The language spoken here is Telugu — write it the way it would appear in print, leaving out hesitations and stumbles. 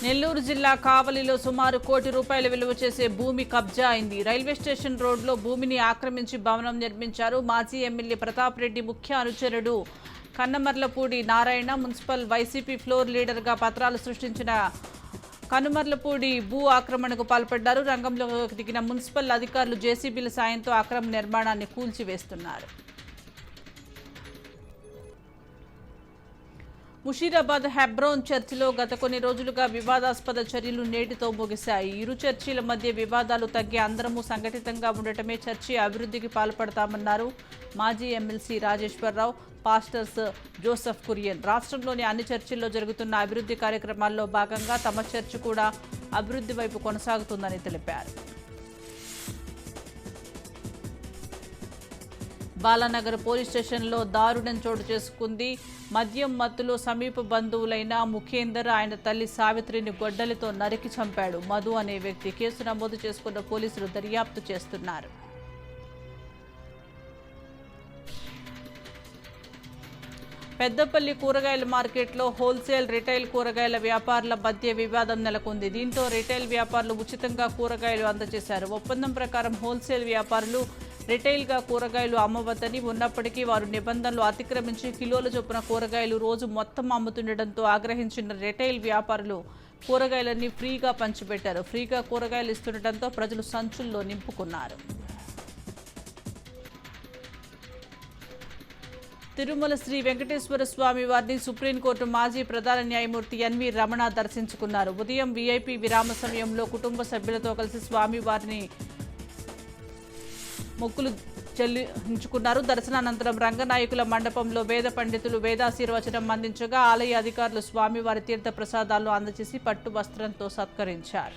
నెల్లూరు జిల్లా కావలిలో సుమారు ₹1 కోటి విలువ చేసే భూమి కబ్జా అయింది. రైల్వే స్టేషన్ రోడ్లో భూమిని ఆక్రమించి భవనం నిర్మించారు. మాజీ ఎమ్మెల్యే ప్రతాప్ రెడ్డి ముఖ్య అనుచరుడు కన్నమర్లపూడి నారాయణ మున్సిపల్ వైసీపీ ఫ్లోర్ లీడర్గా పత్రాలు సృష్టించిన కనుమర్లపూడి భూ ఆక్రమణకు పాల్పడ్డారు. రంగంలోకి దిగిన మున్సిపల్ అధికారులు జేసీబీల సాయంతో అక్రమ నిర్మాణాన్ని కూల్చివేస్తున్నారు. ముషీరాబాద్ హెబ్రోన్ చర్చిలో గత కొన్ని రోజులుగా వివాదాస్పద చర్యలు నేటితో ముగిశాయి. ఇరు చర్చిల మధ్య వివాదాలు తగ్గి అందరము సంఘటితంగా ఉండటమే చర్చి అభివృద్ధికి పాల్పడతామన్నారు మాజీ ఎమ్మెల్సీ రాజేశ్వరరావు, పాస్టర్స్ జోసెఫ్ కురియన్. రాష్ట్రంలోని అన్ని చర్చిల్లో జరుగుతున్న అభివృద్ధి కార్యక్రమాల్లో భాగంగా తమ చర్చి కూడా అభివృద్ధి వైపు కొనసాగుతుందని తెలిపారు. బాలానగర్ పోలీస్ స్టేషన్లో దారుణం చోటు చేసుకుంది. మద్యం మత్తులో సమీప బంధువులైన ముఖేందర్ ఆయన తల్లి సావిత్రిని గొడ్డలితో నరికి చంపాడు. మధు అనే వ్యక్తి. కేసు నమోదు చేసుకున్న పోలీసులు దర్యాప్తు చేస్తున్నారు. పెద్దపల్లి కూరగాయల మార్కెట్లో హోల్సేల్, రిటైల్ కూరగాయల వ్యాపారుల మధ్య వివాదం నెలకొంది. దీంతో రిటైల్ వ్యాపారులు ఉచితంగా కూరగాయలు అందజేశారు. ఒప్పందం ప్రకారం హోల్సేల్ వ్యాపారులు రిటైల్గా కూరగాయలు అమ్మవద్దని ఉన్నప్పటికీ వారు నిబంధనలు అతిక్రమించి కిలోల చొప్పున కూరగాయలు రోజు మొత్తం అమ్ముతుండటంతో ఆగ్రహించిన రిటైల్ వ్యాపారులు కూరగాయలన్నీ ఫ్రీగా పంచిపెట్టారు. ఫ్రీగా కూరగాయలు ఇస్తుండటంతో ప్రజలు సంచుల్లో నింపుకున్నారు. తిరుమల శ్రీ వెంకటేశ్వర స్వామి వారిని సుప్రీంకోర్టు మాజీ ప్రధాన న్యాయమూర్తి ఎన్వి రమణ దర్శించుకున్నారు. ఉదయం వీఐపీ విరామ సమయంలో కుటుంబ సభ్యులతో కలిసి స్వామి వారిని మొక్కులు చెల్లించుకున్నారు. దర్శనానంతరం రంగనాయకుల మండపంలో వేద పండితులు వేదాశీర్వచనం అందించగా ఆలయ అధికారులు స్వామివారి తీర్థ ప్రసాదాలను అందజేసి పట్టు వస్త్రంతో సత్కరించారు.